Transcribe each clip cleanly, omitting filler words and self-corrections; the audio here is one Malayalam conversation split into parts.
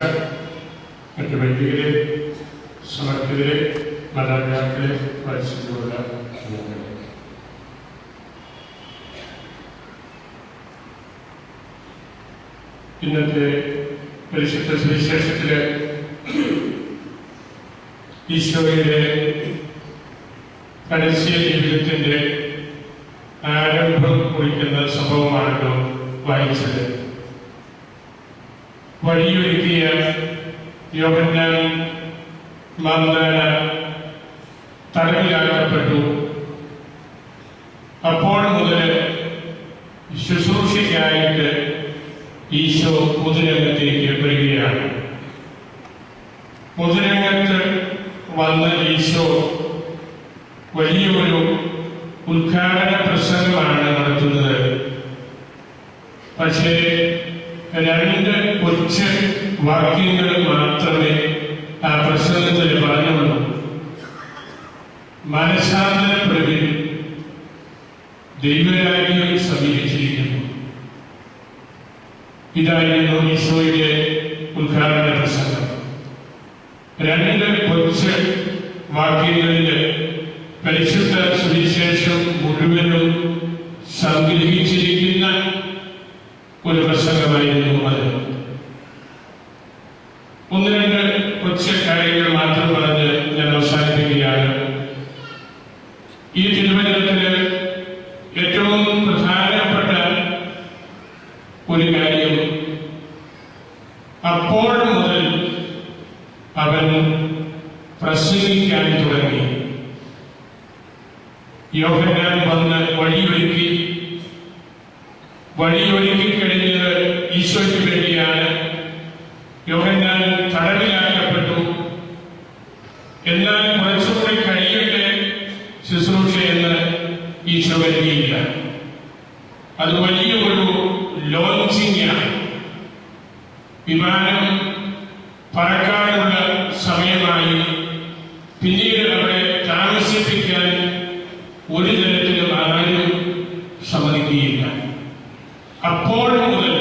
മറ്റു വൈദികരെ, സമർപ്പിതരെ, മാതാപിതാക്കളെ, പരിശുദ്ധമുള്ള അംഗങ്ങളെ, ഇന്നത്തെ പരിശുദ്ധ സുവിശേഷത്തിലെ ഈശോയുടെ പരസ്യ ജീവിതത്തിന്റെ ആരംഭം കുറിക്കുന്ന സംഭവമാണല്ലോ വായിച്ചത്. വഴിയൊരുക്കിയ യോഹന്നാൻ മാർദ്ദാന തടവിലാക്കപ്പെട്ടു. അപ്പോൾ മുതൽ ശുശ്രൂഷയ്ക്കായിട്ട് ഈശോ പൊതുരംഗത്തേക്ക് വരികയാണ്. പൊതുരംഗത്ത് വന്ന ഈശോ വലിയൊരു ഉദ്ഘാടന പ്രസംഗമാണ് നടത്തുന്നത്. പക്ഷേ 2 കൊച്ചു വാക്യങ്ങൾ മാത്രമേ ആ പ്രസംഗത്തിൽ പറഞ്ഞുള്ളൂ. മനസാന്തരപ്പെടുവിൻ, ദൈവരാജ്യം സമീപിച്ചിരിക്കുന്നു. ഇതായിരുന്നു ഈശോയുടെ ഉദ്ഘാടന പ്രസംഗം. 2 കൊച്ചു വാക്യങ്ങളിൽ പരിശുദ്ധ സുവിശേഷം മുഴുവനും സംഗ്രഹിച്ചിരിക്കുന്ന ഒരു പ്രസംഗമായിരുന്നു അത്. 1-2 കൊച്ചു കാര്യങ്ങൾ മാത്രം പറഞ്ഞ് ഞാൻ അവസാനിപ്പിക്കുകയാണ്. ഈ തിരുവചനത്തില് ഏറ്റവും പ്രധാനപ്പെട്ട ഒരു കാര്യം, അപ്പോൾ മുതൽ അവൻ പ്രസംഗിക്കാൻ തുടങ്ങി. യോഹന്നാൻ വന്ന് വഴിയൊരുക്കി കഴിഞ്ഞത് ഈശോയ്ക്ക് വേണ്ടിയാണ്. യോഹന്നാൻ തടവിലാക്കപ്പെട്ടു. എന്നാൽ കുറച്ചുകൂടി കഴിയട്ടെ ശുശ്രൂഷയെന്ന് ഈശോ കരുതിയില്ല. അത് വലിയൊരു ലോഞ്ചിങ് ആണ്. വിമാനം പറക്കാനുള്ള സമയമായി. പിന്നീട് അവരെ താമസിപ്പിക്കാൻ ഒരു തരത്തിലും ആരും സമ്മതിക്കുകയില്ല. അപ്പോൾ മുതൽ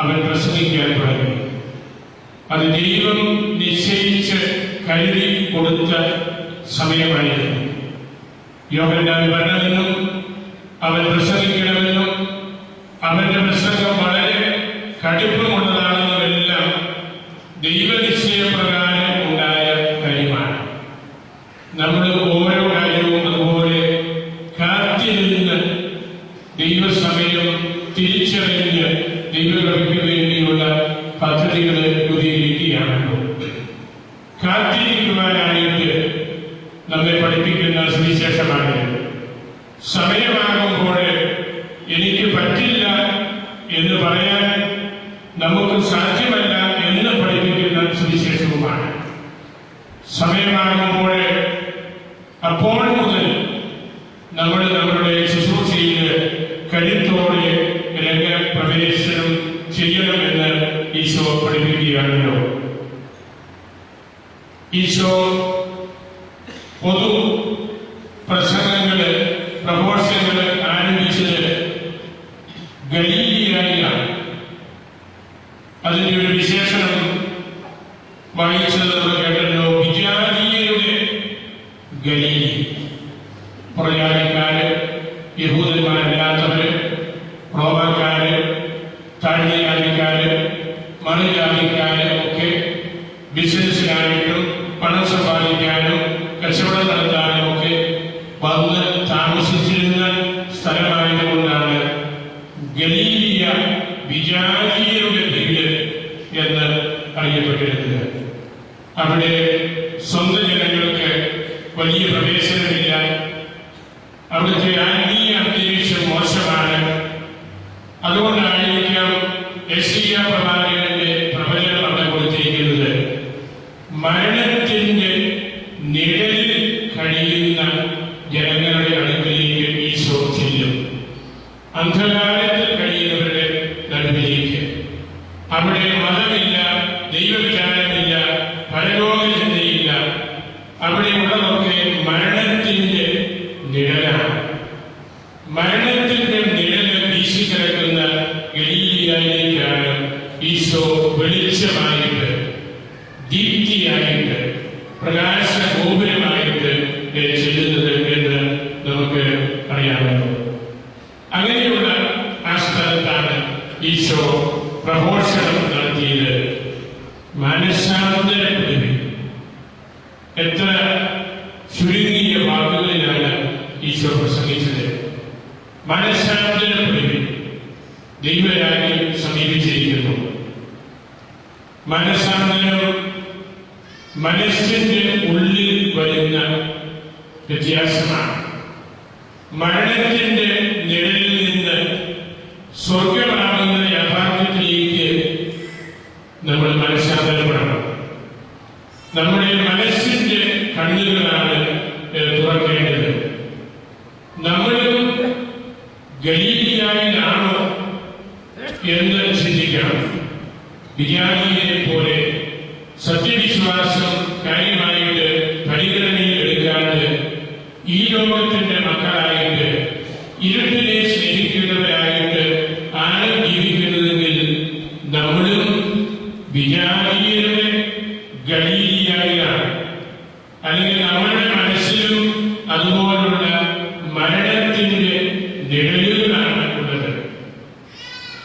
അവൻ പ്രസംഗിക്കാൻ തുടങ്ങി. അത് ദൈവം നിശ്ചയിച്ച് കരുതി കൊടുത്ത സമയമായിരുന്നു. യോഹന്നാൻ വരണമെന്നും അവൻ പ്രസംഗിക്കണമെന്നും അവന്റെ പ്രസംഗം വളരെ കടുപ്പമുള്ളതാണെന്നുമെല്ലാം ദൈവനിശ്ചയപ്രകാരം ഉണ്ടായ കാര്യമാണ്. നമ്മൾ ഓരോ കാര്യവും അതുപോലെ കാത്തിരുന്ന് ദൈവസമയം തിരിച്ചറിഞ്ഞ് ദൈവകൃപയ്ക്ക് വേണ്ടിയുള്ള പദ്ധതികൾ രൂപീകരിക്കുകയാണല്ലോ. കാത്തിരിക്കുവാനായിട്ട് നമ്മെ പഠിപ്പിക്കുന്ന സുവിശേഷമാണ്. സമയമാകുമ്പോൾ എനിക്ക് പറ്റില്ല എന്ന് പറയാൻ നമുക്ക് സാധ്യമല്ല എന്ന് പഠിപ്പിക്കുന്ന സുവിശേഷവുമാണ്. സമയമാകുമ്പോൾ അപ്പോൾ മുതൽ നമ്മൾ നമ്മളുടെ ശുശ്രൂഷയിൽ കരുത്തോടെ രംഗപ്രവേശനം ചെയ്യണമെന്ന് ഈശോ പഠിപ്പിക്കുകയാണല്ലോ. ഈശോ പൊതു പ്രസംഗങ്ങള്, പ്രഘോഷങ്ങള് ആരംഭിച്ചത് ഗലീലയിലാണ്. അതിന്റെ ഒരു വിശേഷണം വായിച്ചത് കേട്ടല്ലോ. വിജാതീയരുടെ ഗലീലി. പുറജാതിക്കാര്, യഹൂദന്മാരല്ലാത്തവര്, റോമാക്കാര്, താഴ്ന്നജാതിക്കാര്, മറുജാതിക്കാര് ഒക്കെ ബിസിനസ്സിനായിട്ടും പണം സമ്പാദിക്കാനും കച്ചവടം നടത്താനും ഒക്കെ വന്ന് താമസിച്ചിരുന്ന സ്ഥലമായതുകൊണ്ടാണ് ഗലീലിയ വിജാതീയരുടെ വീട് എന്ന് അറിയപ്പെട്ടിരുന്നത്. അവിടെ സ്വന്തം ജനങ്ങൾക്ക് വലിയ പ്രവേശനമില്ല. അവിടുത്തെ ആത്മീയ അന്തരീക്ഷം മോശമാണ്. അതുകൊണ്ടായിരിക്കാം യെശയ്യാ പ്രവാചകന്റെ പ്രവചനം അവിടെ കൊടുത്തിരിക്കുന്നത്. മരണത്തിന്റെ നിഴലിൽ കഴിയുന്ന ജനങ്ങളുടെ അടുക്കലേക്ക് ഈശോ ചെല്ലും. അന്ധകാരത്തിൽ കഴിയുന്നവരുടെ നടുവിലേക്ക്. അവിടെ മതമില്ല, ദൈവവിചാരമില്ല, പരലോക ചിന്തയില്ല. അവിടെയുള്ളതൊക്കെ മരണത്തിന്റെ നിഴലാണ്. മനസ്സാന്തരപ്പെടുവിൻ. എത്ര ചുരുങ്ങിയ വാക്കുകളിലാണ് ഈശോ പ്രസംഗിച്ചത്. മനസ്സാന്തരപ്പെടുവിൻ, ദൈവരാജ്യം സമീപിച്ചിരിക്കുന്നു. മനസ്സാന്തരം മനസ്സിന്റെ ഉള്ളിൽ വരുന്ന വ്യത്യാസമാണ്. മരണത്തിന്റെ നിഴലിൽ നിന്ന് സ്വർഗമാകുന്ന യാഥാർത്ഥ്യത്തിലേക്ക് നമ്മൾ മനസ്സാന്തരപ്പെടണം. നമ്മുടെ മനസ്സിന്റെ കണ്ണുകളാണ് തുറക്കേണ്ടത്. നമ്മളും ഗലീലിയായിലാണോ എന്ന് ചിന്തിക്കണം. വിജ്ഞാനിയെ പോലെ സത്യവിശ്വാസം കാര്യമായിട്ട് പരിഗണനയിൽ എടുക്കാണ്ട് ഈ ലോകത്തിന്റെ മക്കളായിട്ട് ഇരുട്ടിനെ സ്നേഹിക്കുന്നവരായിട്ട് ആണ് ജീവിക്കുന്നതെങ്കിൽ നമ്മളും വിജ്ഞാനിയുടെ ഗലീലിയായിലാണ്. അല്ലെങ്കിൽ നമ്മുടെ മനസ്സിലും അതുപോലുള്ള മരണത്തിന്റെ നിഴലുകളാണ് ഉള്ളത്.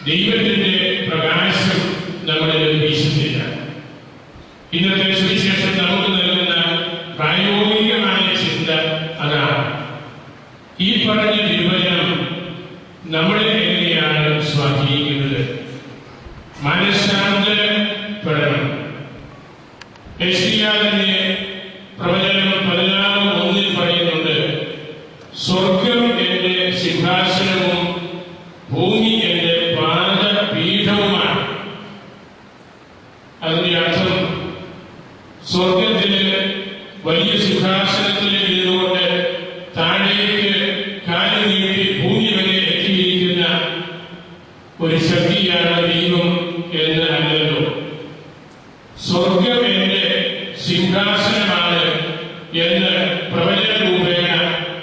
ദൈവത്തിന്റെ പ്രകാശം നമ്മളിൽ വീശുന്നില്ല. ഇന്നത്തെ സുവിശേഷം നമുക്ക് നൽകുന്ന പ്രായോഗികമായ ചിന്ത അതാണ്. ഈ പറഞ്ഞ വിവരം നമ്മളെ എങ്ങനെയാണ് സ്വാധീനിക്കുന്നത്? മനസ്സാന്തരപ്പെടണം. യെശയ്യാവിന്റെ പ്രവചനം 14:1 പറയുന്നുണ്ട്, സ്വർഗം എന്റെ സിംഹാസനവും ഭൂമി എന്റെ പാദപീഠവുമാണ്. അതിന്റെ അർത്ഥം സ്വർഗത്തില് വലിയ സിംഹാസനത്തിൽ ഇരുന്നുകൊണ്ട് താഴേക്ക് കാലു നീട്ടി ഭൂമി വരെ എത്തിയിരിക്കുന്ന ഒരു ശക്തിയാണ് ദൈവം എന്ന് അല്ലല്ലോ. സ്വർഗം എന്റെ സിംഹാസനമാണ് എന്ന് പ്രവചന രൂപേണ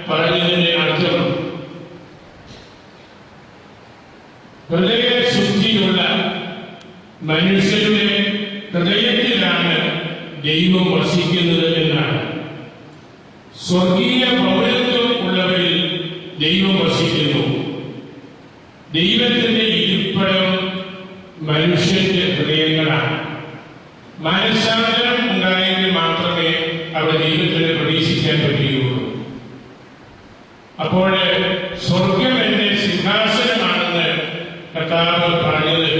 പറഞ്ഞതിന്റെ അർത്ഥം ഹൃദയശുദ്ധിയുള്ള മനുഷ്യരുടെ ഹൃദയത്തിലാണ് ദൈവം വസിക്കുന്നത് എന്നാണ്. സ്വർഗീയ പൗരത്വം ഉള്ളവരിൽ ദൈവം വസിക്കുന്നു. ദൈവത്തിന്റെ ഇരിപ്പിടം മനുഷ്യന്റെ ഹൃദയങ്ങളാണ്. മനസ്സാന്തരം ഉണ്ടായെങ്കിൽ മാത്രമേ അവിടെ ദൈവത്തിന് പ്രവേശിക്കാൻ പറ്റുകയുള്ളൂ. അപ്പോൾ സ്വർഗം എന്റെ സിംഹാസനമാണെന്ന് കർത്താവ് പറഞ്ഞത്,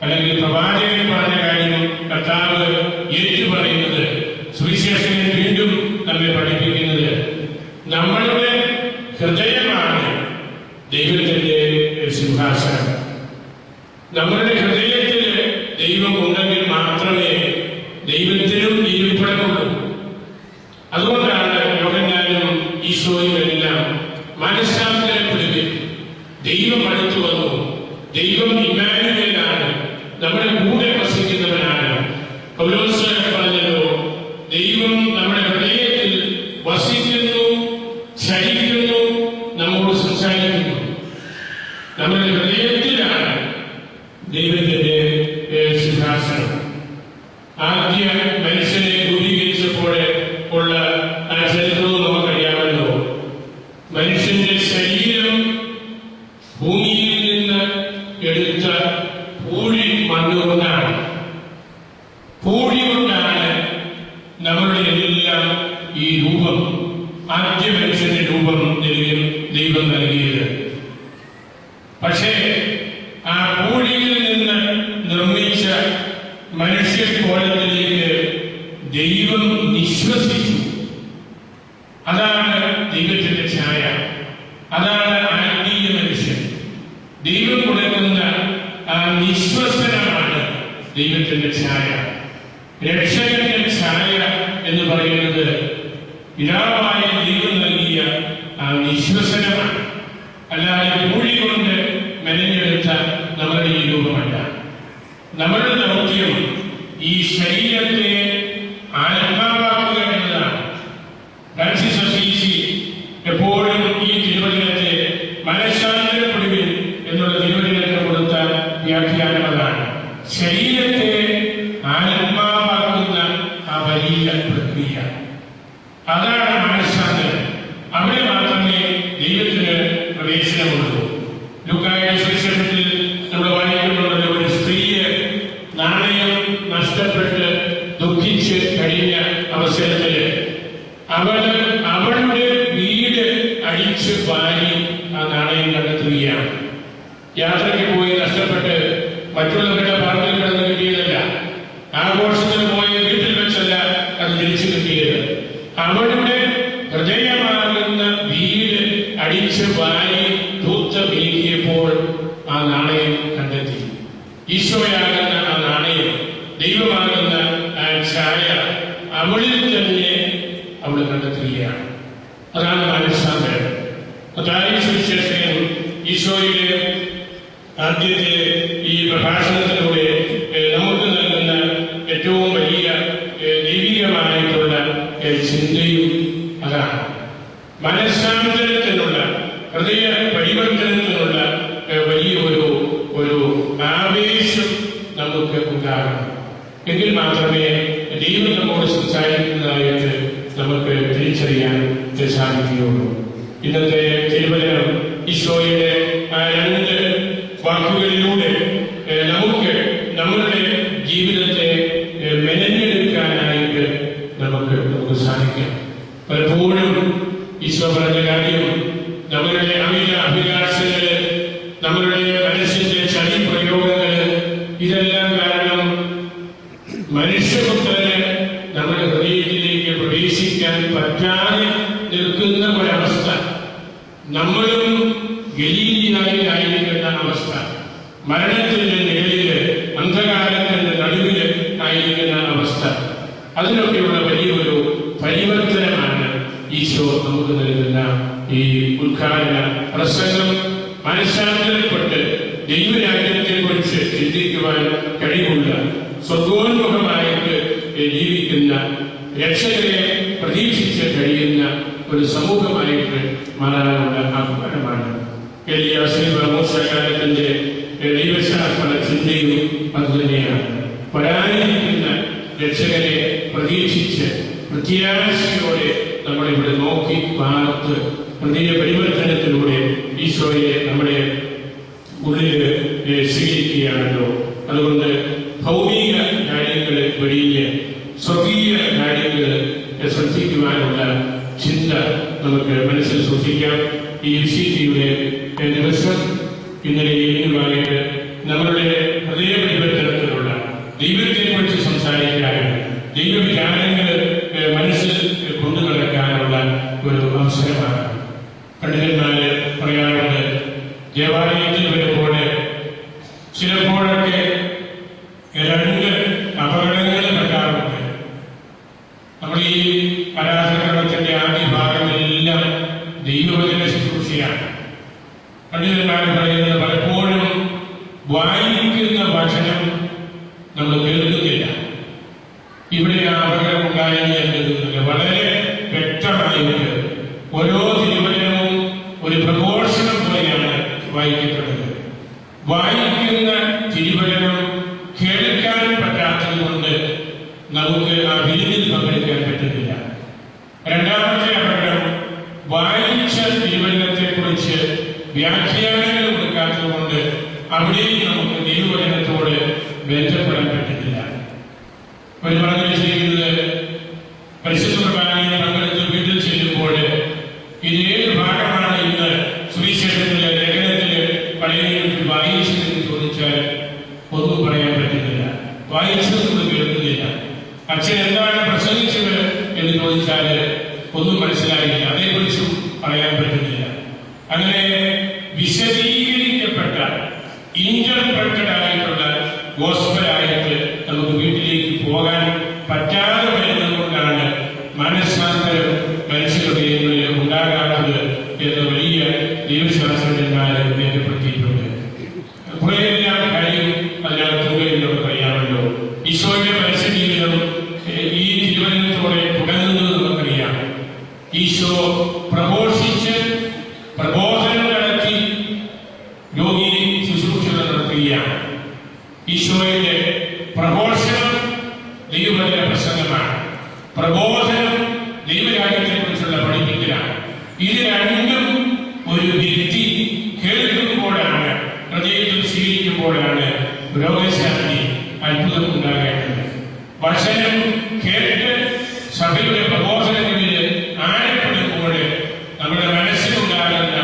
അല്ലെങ്കിൽ പ്രവാചകൻ പറഞ്ഞ കാര്യം കർത്താവ് ഏറ്റുപറയുന്നത്, സുവിശേഷകൻ വീണ്ടും നമ്മെ പഠിപ്പിക്കുന്നത് നമ്മളുടെ ഹൃദയമാണ് ദൈവത്തിന്റെ സിംഹാസനം. നമ്മളുടെ ഹൃദയത്തിൽ ദൈവം ഉണ്ടെങ്കിൽ മാത്രമേ ദൈവത്തിനും ഇരിപ്പിടമുള്ളൂ. അതുകൊണ്ടാണ് യോഹന്നാനും ഈശോയും എല്ലാം മനസ്സാന്തരപ്പെടുവിൻ, ദൈവം അടുത്തു വന്നു, ദൈവം ഇമ്മാനുവേലാണ്, നമ്മുടെ കൂടെ വസിക്കുന്നവനാണ്. പൗലോസ് പറഞ്ഞല്ലോ, ദൈവം നമ്മുടെ ഹൃദയത്തിൽ വസിക്കുന്നു, ചരിക്കുന്നു, നമ്മോട് സംസാരിക്കുന്നു. നമ്മുടെ ഹൃദയത്തിലാണ് ദൈവത്തിന്റെ സിംഹാസനം. ആദ്യ മനുഷ്യനെ രൂപീകരിച്ചപ്പോൾ ഉള്ള ആ ചരിത്രവും നമുക്കറിയാമല്ലോ. മനുഷ്യന്റെ ശരീരം ഭൂമിയിൽ നിന്ന് എടുത്ത പൂഴി മണ്ണുകൊണ്ടാണ്. പൂഴി കൊണ്ടാണ് നമ്മളുടെ എല്ലാം ഈ രൂപം, ആദ്യ മനുഷ്യന്റെ രൂപം ദൈവം നൽകിയത്. പക്ഷേ ആ പൂഴിയിൽ നിന്ന് നിർമ്മിച്ച മനുഷ്യക്കോലത്തിലേക്ക് ദൈവം നിശ്വസിച്ചു. അതാണ് ദൈവത്തിന്റെ ഛായ, അതാണ് ആത്മീയ മനുഷ്യൻ. ദൈവം കൊടുക്കുന്ന ആ നിശ്വസനമാണ് ദൈവത്തിന്റെ ഛായ. രക്ഷകന്റെ ഛായ എന്ന് പറയുന്നത് പിതാവായ ദൈവം നൽകിയ ആ നിശ്വസനമാണ്. അല്ലാതെ പൂഴി കൊണ്ട് മെനഞ്ഞെടുത്ത നമ്മുടെ ഈ രൂപമല്ല. നമ്മുടെ ദൗത്യം ഈ ശരീരത്തെ ആത്മാവാക്കുക എന്നതാണ്. ഫ്രാൻസിസ് അസീസി എപ്പോഴും ഈ തിരുവചനത്തെ മനസ്സാന്തരപ്പെടുവിൻ എന്നുള്ള തിരുവചനത്തിന് കൊടുത്ത വ്യാഖ്യാനം അതാണ്. ശരീരത്തെ ആത്മാവാക്കുന്ന ആ വലിയ പ്രക്രിയ, അതാണ് മനസ്സാന്തരം. അവിടെ മാത്രമേ ദൈവത്തിന് പ്രവേശനമുള്ളൂ. ലൂക്കായുടെ സുവിശേഷത്തിൽ നമ്മൾ വായിക്കുന്നുണ്ടല്ലോ, ഒരു സ്ത്രീയെ നാണയം നഷ്ടപ്പെട്ട് ദുഃഖിച്ച് കഴിഞ്ഞ അവസരത്തില് അവളുടെ വീട് അടിച്ച് വാരി ആ നാണയം കണ്ടെത്തുകയാണ്. യാത്രയ്ക്ക് പോയി നഷ്ടപ്പെട്ട് മറ്റുള്ളവരുടെ പറമ്പിൽ കിടന്ന് കിട്ടിയതല്ല, ആഘോഷത്തിന് പോയ വീട്ടിൽ വെച്ചല്ല അത് തിരിച്ചു കിട്ടിയത്. അവളുടെ ഹൃദയമാകുന്ന വീട് അടിച്ച് വാരി തൂത്ത് വീക്കിയപ്പോൾ ആ നാണയം കണ്ടെത്തി. ഈശോയാകുന്ന ആ നാണയം, ദൈവമാകുന്ന ആ ഛായ അവളിൽ തന്നെ അവൾ കണ്ടെത്തുകയാണ്. അതാണ് മാനസാന്തരം. മത്തായി സുവിശേഷകൻ ഈശോയുടെ ആദ്യത്തെ ഈ പ്രഭാഷണത്തിലൂടെ നമുക്ക് നൽകുന്ന ഏറ്റവും വലിയ ദൈവികമായിട്ടുള്ള ചിന്തയും അതാണ്. മനസ്സാന്തരത്തിനുള്ള, ഹൃദയ പരിവർത്തനത്തിനുള്ള വലിയ ഒരു ആവേശം നമുക്ക് ഉണ്ടാകണം. എങ്കിൽ മാത്രമേ ദൈവം നമ്മോട് സംസാരിക്കുന്നതായിട്ട് നമുക്ക് തിരിച്ചറിയാൻ സാധിക്കുകയുള്ളൂ. ഇന്നത്തെ തിരുവചനം ഈശോയുടെ ആ രണ്ട് വാക്കുകളിലൂടെ നമുക്ക് നമ്മളുടെ ജീവിതത്തെ മെനഞ്ഞെടുക്കാനായിട്ട് നമുക്ക് സാധിക്കാം. പലപ്പോഴും ഈശോ പറഞ്ഞ കാര്യം നമ്മളുടെ അമിത അഭിലാഷങ്ങള്, നമ്മളുടെ മനസ്സിന്റെ ചതി പ്രയോഗങ്ങള്, ഇതെല്ലാം കാരണം മനുഷ്യപുത്രന് നമ്മുടെ ഹൃദയത്തിലേക്ക് പ്രവേശിക്കാൻ പറ്റാതെ നിൽക്കുന്ന ഒരവസ്ഥ, നമ്മളും ഗലീലിയായിരിക്കുന്ന അവസ്ഥ, മരണത്തിന്റെ നിഴലില് അന്ധകാരത്തിന്റെ നടുവില് ആയിരിക്കുന്ന അവസ്ഥ, അതിനൊക്കെയുള്ള വലിയൊരു പരിവർത്തനമാണ് ഈശോ നമുക്ക് നൽകുന്ന ഈ ഉദ്ഘാടന പ്രസംഗം. മനസ്സാന്തരപ്പെട്ട് ദൈവരാജ്യത്തെ കുറിച്ച് ചിന്തിക്കുവാൻ കഴിവുള്ള, സ്വർഗോന്മുഖമായിട്ട് ജീവിക്കുന്ന, രക്ഷകരെ പ്രതീക്ഷിച്ച് കഴിയുന്ന ഒരു സമൂഹമായിട്ട് മാറാനുള്ള ആഹ്വാനമാണ്. മൂസകാലത്തിന്റെ ദൈവശാസ്ത്ര ചിന്തയും അതുതന്നെയാണ്. വരാനിരിക്കുന്ന രക്ഷകരെ പ്രതീക്ഷിച്ച് പ്രത്യാശയോടെ നമ്മളിവിടെ നോക്കി പാർത്ത് ഹൃദയ പരിവർത്തനത്തിലൂടെ ഈശോയെ നമ്മുടെ ഉള്ളിൽ സ്വീകരിക്കുകയാണല്ലോ. അതുകൊണ്ട് ഭൗമിക കാര്യങ്ങള് വെടിഞ്ഞ് സ്വർഗീയ കാര്യങ്ങള് ശ്രദ്ധിക്കുവാനുള്ള ചിന്ത നമുക്ക് മനസ്സിൽ സൂക്ഷിക്കാം. ഈ വിശുദ്ധിയുടെ ദിവസം ഇന്നലെ ഇന്നുമായിട്ട് നമ്മളുടെ ഹൃദയ പരിവർത്തനത്തിലുള്ള, ദൈവത്തെ കുറിച്ച് സംസാരിക്കാനും ദൈവവിചാരങ്ങൾ മനസ്സിൽ കൊണ്ടു നടക്കാനുള്ള ഒരു അവസരമാണ്. പണ്ഡിതന്മാര് പറയാറുണ്ട്, ദേവാലയത്തിൽ വരുമ്പോൾ ചിലപ്പോഴൊക്കെ രണ്ട് അപകടങ്ങൾ പറ്റാറുണ്ട്. നമ്മൾ ഈ ആരാധനക്രമത്തിന്റെ ആദ്യ ഭാഗമെല്ലാം ദൈവവചന ശുശ്രൂഷയാണ്. പണ്ഡിതന്മാർ പറയുന്നത് പലപ്പോഴും വായിക്കുന്ന വചനം നമ്മൾ കേൾക്കുന്നില്ല. ഇവിടെ അപകടം ഉണ്ടായെന്ന് കരുതുന്നില്ല. വളരെ വ്യക്തമായിട്ട് ഓരോ തിരുവചനവും ഒരു പ്രഘോഷണം പോലെയാണ് വായിക്കപ്പെടുന്നത്. വായിക്കുന്ന തിരുവചനം കേൾക്കാൻ പറ്റാത്തത് കൊണ്ട് നമുക്ക് ആ വിരുന്നിൽ പങ്കെടുക്കാൻ പറ്റുന്നില്ല. രണ്ടാമത്തെ അപകടം, വായിച്ച തിരുവചനത്തെ കുറിച്ച് വ്യാഖ്യാനങ്ങൾ കൊടുക്കാത്തത് കൊണ്ട് അവിടെയും നമുക്ക് ദൈവവചനത്തോട് ബന്ധപ്പെടാൻ പറ്റുന്നില്ല. അവർ പറഞ്ഞു വെച്ചിരിക്കുന്നത്, പരിശുദ്ധ കുർബാനയിൽ പങ്കെടുത്ത് വീട്ടിൽ ചെല്ലുമ്പോൾ ഇതേത് ഭാഗമാണ് ഇന്ന് സുവിശേഷത്തിലെ ലേഖനത്തില് പഴയ നിയമത്തിൽ വായിച്ചതെന്ന് ചോദിച്ചാൽ ഒന്നും പറയാൻ പറ്റുന്നില്ല. വായിച്ചതൊന്നും കേൾക്കുന്നില്ല. അച്ഛൻ എന്താണ് പ്രസംഗിച്ചത് എന്ന് ചോദിച്ചാൽ ഒന്നും മനസ്സിലായില്ല, അതേക്കുറിച്ചും പറയാൻ പറ്റുന്നില്ല. അങ്ങനെ വിശദീകരിക്കപ്പെട്ട, ഇന്റർപ്രറ്റഡ് ആയിട്ടുള്ള ഗോസ്പലായിട്ട് നമുക്ക് വീട്ടിലേക്ക് പോകാൻ പറ്റാതെ വരുന്നത് കൊണ്ടാണ് മനസ്സാന്തരം മനുഷ്യഹൃദയങ്ങളിൽ ഉണ്ടാകാത്തത് എന്ന് വലിയ ദൈവശാസ്ത്രജ്ഞന്മാർ രേഖപ്പെടുത്തിയിട്ടുണ്ട്. കുറേയെല്ലാം കാര്യം അതിനകത്തുകയെന്നൊക്കെ അറിയാമല്ലോ. ഈശോയുടെ പരസ്യജീവിതം ഈ തിരുവചനത്തോടെ തുടങ്ങുന്നത് നമുക്കറിയാം. ഈശോ പ്രഘോഷിച്ച് പ്രബോധനം നടത്തി രോഗി ശുശ്രൂഷകൾ നടത്തുകയാണ്. ഈശോയുടെ പ്രഘോഷണം ദൈവവചന പ്രസംഗമാണ്, പ്രബോധനം ദൈവരാജ്യത്തെ കുറിച്ചുള്ള പഠിപ്പിക്കലാണ്. ഇത് രണ്ടും ഒരു വ്യക്തി കേൾക്കുമ്പോഴാണ്, ഹൃദയത്തിൽ സ്വീകരിക്കുമ്പോഴാണ് രോഗശാന്തി അത്ഭുതം നമുക്ക് ഉണ്ടാകേണ്ടത്. വചനം കേട്ട് സഭയുടെ പ്രബോധനങ്ങളിൽ ആഴപ്പെടുമ്പോൾ നമ്മുടെ മനസ്സിലുണ്ടാകുന്ന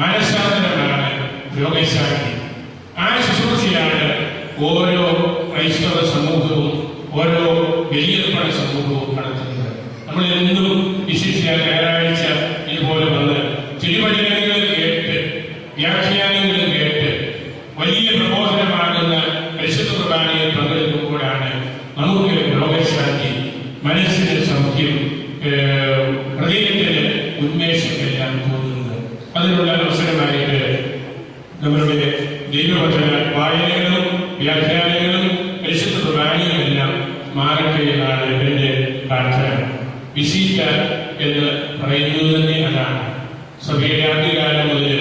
മനസ്സാന്തരമാണ് രോഗശാന്തി. ആ ശുശ്രൂഷയാണ് ഓരോ ക്രൈസ്തവ സമൂഹവും ഓരോ ബലിയർപ്പണ സമൂഹവും നടത്തുന്നത്. നമ്മൾ എന്നും വിശിഷ്യ ഞായറാഴ്ച ഇതുപോലെ വന്ന് തിരുവചനങ്ങൾ കേട്ട് വ്യാഖ്യാനങ്ങൾ കേട്ട് വലിയ പ്രബോധനമാകുന്ന പരിശുദ്ധ കുർബാനയിൽ പങ്കെടുക്കുമ്പോഴാണ് നമുക്ക് രോഗശാന്തി, മനസ്സിന് സൗഖ്യം, ഹൃദയത്തിന് ഉന്മേഷം എല്ലാം തോന്നുന്നത്. അതിനുള്ള അവസരമായിട്ട് നമ്മളുടെ ദൈവവചന വായനകളും വ്യാഖ്യാനങ്ങളും പരിശുദ്ധ കുർബാനയും എല്ലാം മാറട്ടെ എന്നാണ് എന്റെ പ്രാർത്ഥന. വിശീറ്റ എന്ന് പറയുന്നത് തന്നെ അതാണ്. സഭയുടെ ആദ്യകാലം മുതൽ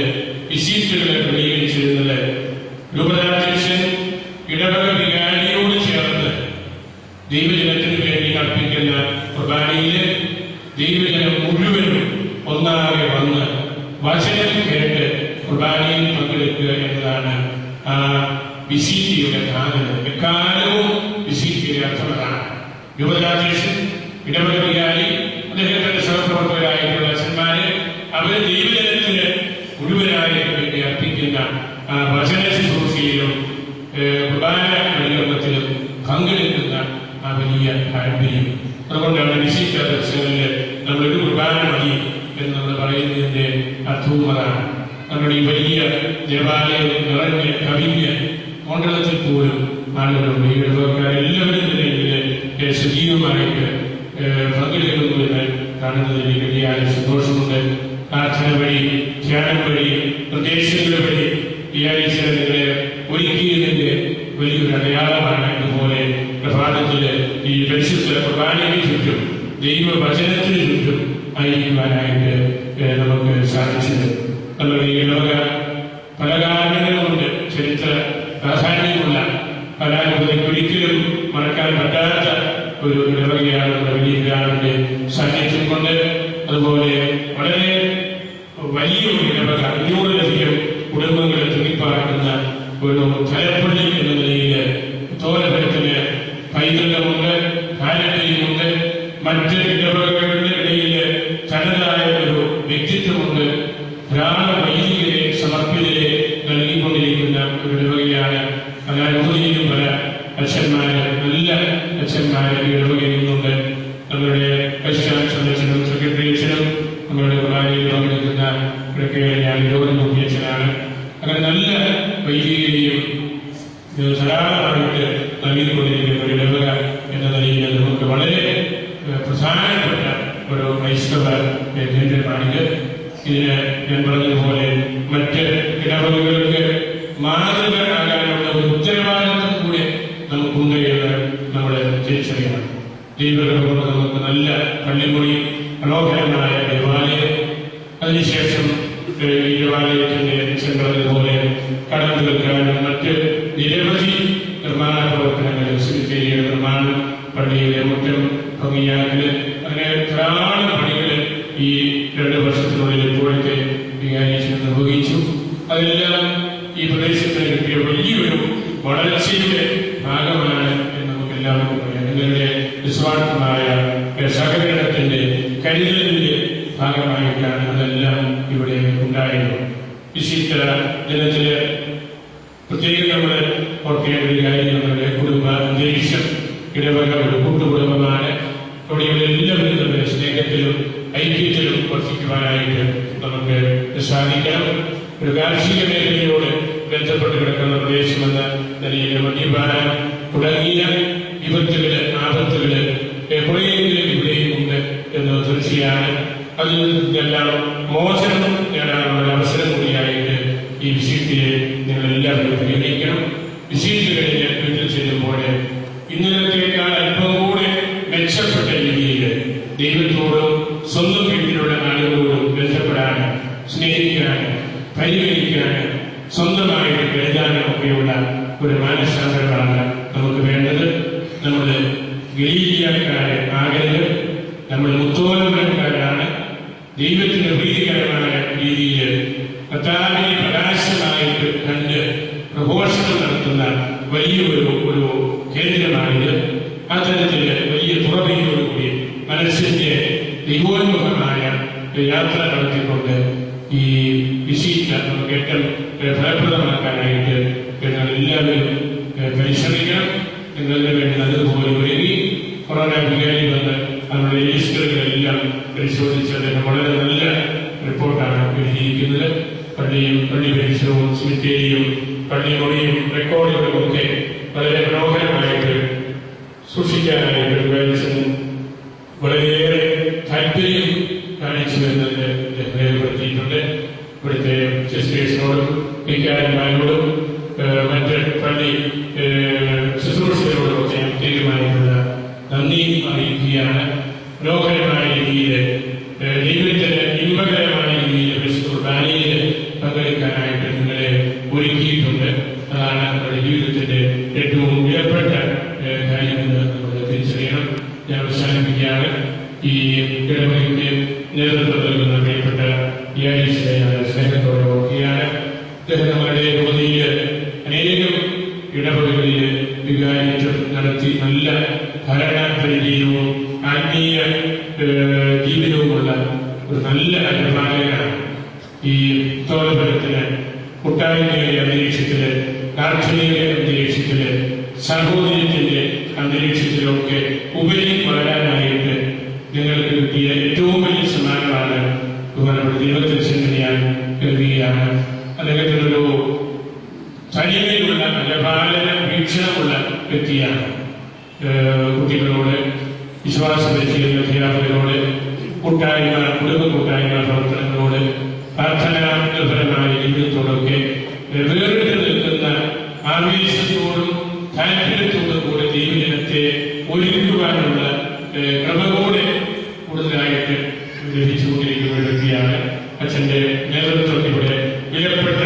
വിശീറ്റുകളെ ക്രമീകരിച്ചിരുന്നത് രൂപതാധ്യക്ഷൻ ഇടവക വികാരിയോട് ചേർന്ന് ദൈവജനത്തിന് വേണ്ടി അർപ്പിക്കുന്ന കുർബാനയില് ദൈവജനം മുഴുവനും ഒന്നാകെ വന്ന് വചനം കേട്ട് കുർബാനയിൽ പങ്കെടുക്കുക എന്നതാണ് ആ വിശീറ്റിയുടെ കാതല്. എക്കാലവും വിശീറ്റിയുടെ അർത്ഥമതാണ്. രൂപതാധ്യക്ഷൻ, ഇടവക വികാരി, അദ്ദേഹത്തിന്റെ സഹപ്രവർത്തകരായിട്ടുള്ള അച്ഛന്മാര് അവര് ദൈവജനത്തിന് മുഴുവനായിട്ട് വേണ്ടി അർപ്പിക്കുന്ന ആ വചന ശുശ്രൂഷയിലും കുർബാന പരികർമ്മത്തിലും പങ്കെടുക്കുന്ന ആ വലിയ താല്പര്യം. അതുകൊണ്ടാണ് വിശിഷ്ട ദർശനങ്ങളിൽ നമ്മളൊരു കുർബാന മതി എന്ന് നമ്മൾ പറയുന്നതിന്റെ അർത്ഥവും അതാണ്. നമ്മുടെ ഈ വലിയ ദേവാലയം നിറഞ്ഞ് കവിഞ്ഞ് മണ്ഡലത്തിൽ പോലും ആളുകളുണ്ട്. ഈ ഇടവക്കാരെല്ലാവരും തന്നെ ഇതിൽ സജീവമായിട്ട് പങ്കെടുക്കുന്നു എന്ന് കാണുന്നതിൽ വലിയ സന്തോഷമുണ്ട്. പ്രാർത്ഥന വഴി, ധ്യാനം വഴി, നിർദ്ദേശങ്ങൾ വഴി വ്യാഴാഴ്ച നിങ്ങളെ ഒരുക്കിയതിന്റെ വലിയൊരു അടയാളമാണ്. ഇതുപോലെ പ്രഭാതത്തില് ഈ പരിശുദ്ധ കുർബാനയ്ക്ക് ചുറ്റും ദൈവവചനത്തിന് ചുറ്റും ആയിരിക്കുവാനായിട്ട് നമുക്ക് സാധിച്ചത്. നമ്മുടെ ഈ ഇടവക പല കാരണങ്ങളുമുണ്ട്. ചരിത്ര പ്രാധാന്യമുള്ള കലാരൂപതയ്ക്ക് ഒരിക്കലും മറക്കാൻ പറ്റാത്ത ഒരു ഇടവകയാണ് നമ്മുടെ വലിയ ഒരാളുടെ സാന്നിധ്യം കൊണ്ട്. അതുപോലെ വളരെ വലിയ ഒരു ഇടവക, 500-ലധികം കുടുംബങ്ങളെ തിങ്ങിപ്പാർക്കുന്ന ഒരു തലപ്പള്ളി എന്ന നിലയിൽ തോലപുരത്തിന് പൈതൃകമുണ്ട്, പാരമ്പര്യമുണ്ട്. മറ്റ് ഇടവകകളുടെ ഇടയിൽ തനതായ ഒരു വ്യക്തിത്വമുണ്ട്. ധാരാളം വൈദികരെ, സമർപ്പിതരെ നൽകിക്കൊണ്ടിരിക്കുന്ന ഒരു ഇടവകയാണ്. കലാരൂപതയിലും പല അച്ഛന്മാര്, നല്ല അച്ഛന്മാര് ഈ ഇടവകയിൽ നിന്നുണ്ട്. നമ്മളുടെ വൈസ് ചാൻസലറച്ഛനും സെക്രട്ടറി അച്ഛനും നമ്മളുടെ കുർബാനയിൽ പങ്കെടുക്കുന്ന ഇവിടൊക്കെ ഞാൻ രോഗം അച്ഛനാണ്. അങ്ങനെ നല്ല വൈദികരെയും ധാരാളമായിട്ട് നൽകിക്കൊണ്ടിരിക്കുന്ന ഒരു ഇടവക എന്ന നിലയിൽ നമുക്ക് വളരെ പ്രധാനപ്പെട്ട ഒരു ക്രൈസ്തവ കേന്ദ്രമാണിത്. ഇതിന് ഞാൻ പറഞ്ഞതുപോലെ മറ്റ് ഇടവകകൾക്ക് മാതൃക ആകാനുള്ള ഒരു ഉത്തരവാദിത്വം കൂടെ നമുക്കുണ്ട് എന്ന് നമ്മൾ തിരിച്ചറിയണം. ദൈവകൃപ കൊണ്ട് നമുക്ക് നല്ല പള്ളിമുറി, മനോഹരമായ ദേവാലയം, അതിനുശേഷം ഈ ദേവാലയത്തിന്റെ പറഞ്ഞതുപോലെ കടം തീർക്കാനും മറ്റ് നിരവധി നിർമ്മാണ പ്രവർത്തനങ്ങൾ, സെമിത്തേരിയുടെ നിർമ്മാണം, പള്ളിയുടെ മുറ്റം ഭംഗിയാക്കല്, അങ്ങനെ ധാരാളം പണികൾ ഈ 2 വർഷത്തിനുള്ളിൽ ഇപ്പോഴത്തെ വികാരിച്ച് നിർവഹിച്ചു. അതെല്ലാം ഈ പ്രദേശത്തിന് കിട്ടിയ വലിയൊരു വളർച്ചയുടെ ഭാഗമാണ് എന്ന് നമുക്ക് എല്ലാവർക്കും പറയാം. നിങ്ങളുടെ നിസ്വാർത്ഥമായ സഹകരണത്തിന്റെ, കരുതലിന്റെ ഭാഗമായിട്ടാണ് അതെല്ലാം ഇവിടെ ഉണ്ടായത്. വിശിഷ്ട ദിനത്തില് പ്രത്യേകം നമ്മൾ ഓർക്കേണ്ട ഒരു കാര്യം, നമ്മുടെ കുടുംബ അന്തരീക്ഷം, ഇടവക ഒരു കൂട്ടുകുടുംബമാണ്. അവിടെ എല്ലാവരും നമ്മുടെ സ്നേഹത്തിലും ഐക്യത്തിലും വർദ്ധിക്കുവാനായിട്ട് നമുക്ക് സാധിക്കണം. ഒരു കാർഷിക മേഖലയോട് ബന്ധപ്പെട്ട് കിടക്കുന്ന പ്രദേശമെന്ന നിലയിൽ മദ്യപാനം തുടങ്ങിയ വിപത്തുകള്, ആപത്തുകള് എപ്പോഴെങ്കിലും ഇവിടെയും ഉണ്ട് എന്ന് തീർച്ചയാണ്. അതിൽ നിന്നെല്ലാം മോചനം നേടാനുള്ള അവസരം കൂടിയായിട്ട് ഈ വിശുദ്ധിയെ നിങ്ങളെല്ലാവരും പരിഗണിക്കണം. വിശുദ്ധി കഴിഞ്ഞ് വീട്ടിൽ ചെല്ലുമ്പോൾ ഇന്നലത്തേക്കാൾ അല്പം കൂടെ മെച്ചപ്പെട്ട രീതിയിൽ ദൈവത്തോടും സ്വന്തം വീട്ടിലുള്ള ആളുകളോടും ബന്ധപ്പെടാനും സ്നേഹിക്കാനും പരിഗണിക്കാനും സ്വന്തമായിട്ട് കരുതാനും ഒക്കെയുള്ള ഒരു മാനസാന്തരമാണ് നമുക്ക് വേണ്ടത്. നമ്മൾ ഗലീലിയക്കാരെ ആകരുത്. നമ്മൾ മുത്തോലക്കാരാണ്. ദൈവത്തിന് പ്രീതികരമായ രീതിയിൽ കർത്താവിനെ പ്രകാശമായിട്ട് കണ്ട് പ്രഘോഷണം നടത്തുന്ന വലിയൊരു കേന്ദ്രമാണിത്. ആ തരത്തിൽ വലിയ തുറവിയോടുകൂടി മനസ്സിന്റെ ദൈവോന്മുഖമായ യാത്ര നടത്തിക്കൊണ്ട് ഈ വിശീഷ നമുക്ക് ഏറ്റവും ഫലപ്രദമാക്കാനായിട്ട് ഞങ്ങൾ എല്ലാവരും പരിശ്രമിക്കണം. നിങ്ങളുടെ വേണ്ടി നല്ലതുപോലെ ഒരുങ്ങി കൊറോണ വികാരി വന്ന് നമ്മുടെ രജിസ്റ്ററുകളെല്ലാം പരിശോധിച്ച് അദ്ദേഹം വളരെ നല്ല റിപ്പോർട്ടാണ് എഴുതിയിരിക്കുന്നത്. പള്ളിയും പള്ളി പരിസരവും സിമിറ്റേരിയും പള്ളിമുറിയും റെക്കോർഡുകളും ഒക്കെ വളരെ മനോഹരമായിട്ട് സൂക്ഷിക്കാനായിട്ട് വികാരിച്ചൻ വളരെയേറെ താല്പര്യം കാണിച്ചു വരുന്നതിന് രേഖപ്പെടുത്തിയിട്ടുണ്ട്. ഇവിടുത്തെ സിസ്റ്റേഴ്സിനോടും വികാരന്മാരോടും മറ്റ് പള്ളി ശുശ്രൂഷകരോടും ഒക്കെ പ്രത്യേകമായിട്ടുള്ള നന്ദി അറിയിക്കുകയാണ്. മനോഹരമായ രീതിയിൽ ദൈവത്തിന് ഇമ്പകരമായ രീതിയിൽ വിശുദ്ധ കുർബാനയിൽ പങ്കെടുക്കാനായിട്ട് നിങ്ങളെ ഒരുക്കിയിട്ടുണ്ട്. അതാണ് നമ്മുടെ ജീവിതത്തിന്റെ ഏറ്റവും വിലപ്പെട്ട കാര്യമെന്ന് നമ്മൾ തിരിച്ചറിയണം. ഞാൻ അവസാനിപ്പിക്കുകയാണ്. ഈ ഇടവകയ്ക്ക് നേതൃത്വം നൽകുന്ന പ്രിയപ്പെട്ട യാരീസിനെ ഞാൻ സ്നേഹത്തോടെ ഓർക്കുകയാണ്. അദ്ദേഹം നമ്മുടെ യുവതിയിൽ അനേകം ഇടവകകളിൽ വികാരിത്വം നടത്തി നല്ല ഭരണ പരിചയവും ആത്മീയ ജീവിതവുമുള്ള ഒരു നല്ല അനുപാലകനാണ്. ഈ തോലപരത്തിന് കൂട്ടായ്മയുടെ അന്തരീക്ഷത്തില്, പ്രാർത്ഥനയുടെ അന്തരീക്ഷത്തില്, സാഹോദര്യത്തിന്റെ അന്തരീക്ഷത്തിലൊക്കെ ഉപരി വളരാനായിട്ട് നിങ്ങൾക്ക് കിട്ടിയ ഏറ്റവും വലിയ സമ്മാനമാണ് ബഹുമാനപ്പെട്ട ദൈവത്തിനെ ഞാൻ കരുതുകയാണ്. അദ്ദേഹത്തിനൊരു തനിമയുള്ള അലപാലന വീക്ഷണമുള്ള വ്യക്തിയാണ്. കുട്ടികളോട് വിശ്വാസം വെച്ചിരുന്ന അധ്യാപകരോട് കൂട്ടായ്മ, കുടുംബ കൂട്ടായ്മ പ്രവർത്തനങ്ങളോട്, പ്രാർത്ഥനാ നിർഭരമായ ജീവിതത്തോടൊക്കെ വേറിട്ട് നിൽക്കുന്ന ആവേശത്തോടും താല്പര്യത്തോടും കൂടെ ദൈവജനത്തെ ഒരുക്കുവാനുള്ള ക്രമകൂടെ കൂടുതലായിട്ട് ലഭിച്ചുകൊണ്ടിരിക്കുന്ന ഒരു വ്യക്തിയാണ്. അച്ഛന്റെ നേതൃത്വത്തിലൂടെ വിലപ്പെട്ട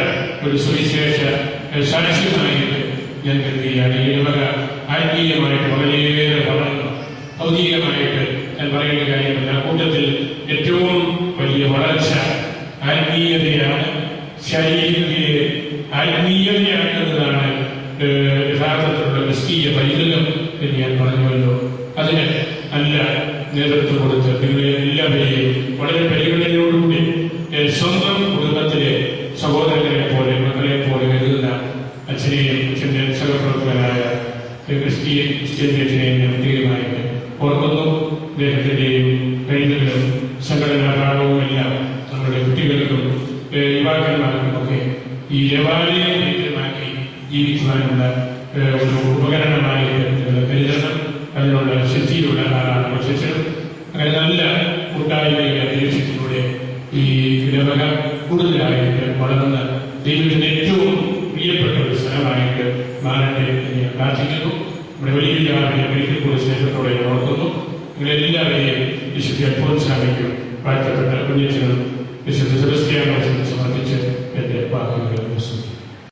ഒരു സുവിശേഷ സാക്ഷ്യമായിട്ട് ഞാൻ കരുതുകയാണ്. ഈ ഇടവക ആത്മീയമായിട്ട് വളരെയേറെ വളർന്നു. ഭൗതികമായിട്ട് ഞാൻ പറയേണ്ട കാര്യമില്ല. കൂട്ടത്തിൽ ഏറ്റവും വലിയ വളർച്ച ആത്മീയതയാണ്. ശാരീരികതയെ ആത്മീയതയാക്കുന്നതാണ് യഥാർത്ഥത്തിലുള്ള ക്രിസ്തീയ പൈതൃകം എന്ന് ഞാൻ പറഞ്ഞുവല്ലോ. അതിന് നല്ല നേതൃത്വം കൊടുത്ത് നിങ്ങളെ എല്ലാവരെയും വളരെ പരിഗണനയോടുകൂടി സ്വന്തം കുടുംബത്തിലെ സഹോദരങ്ങളെ പോലെ, മക്കളെ പോലെ കരുതുന്ന അച്ഛനെയും അച്ഛൻ്റെ സഹപ്രവർത്തകനായ ക്രിസ്ത്യൻ അച്ഛനെയും ഞാൻ പ്രത്യേകമായിട്ട് ഓർക്കുന്നു. അദ്ദേഹത്തിൻ്റെയും കഴിവുകളും സംഘടനാ ഭാഗവും എല്ലാം നമ്മുടെ കുട്ടികൾക്കും യുവാക്കന്മാർക്കുമൊക്കെ ഈ ദേവാലയം കേന്ദ്രമാക്കി ജീവിക്കുവാനുള്ള ഒരു ഉപകരണമായിട്ട് കരുതണം. അതിനുള്ള ശക്തിയിലുള്ള ആളാണ് വിശേഷം. അങ്ങനെ നല്ല കൂട്ടായ്മയുടെ അന്തരീക്ഷത്തിലൂടെ ഈ ഇടവക കൂടുതലായിട്ട് വളർന്ന് ദൈവത്തിന്റെ ഏറ്റവും പ്രിയപ്പെട്ട ഒരു സ്ഥലമായിട്ട് മാറട്ടെ എന്ന് ഞാൻ പ്രാർത്ഥിക്കുന്നു. നമ്മുടെ വലിയ ഒരിക്കൽ കൂടി സ്നേഹത്തോടെ ഓർക്കുന്നു. നിങ്ങളെല്ലാവരെയും വിശുദ്ധ പ്രോത്സാഹിക്കും. വാഴ്ത്തപ്പെട്ട കുഞ്ഞച്ചനും വിശുദ്ധ സെബസ്ത്യാനോസിനും സമർപ്പിച്ച് എന്റെ വാക്കുകൾ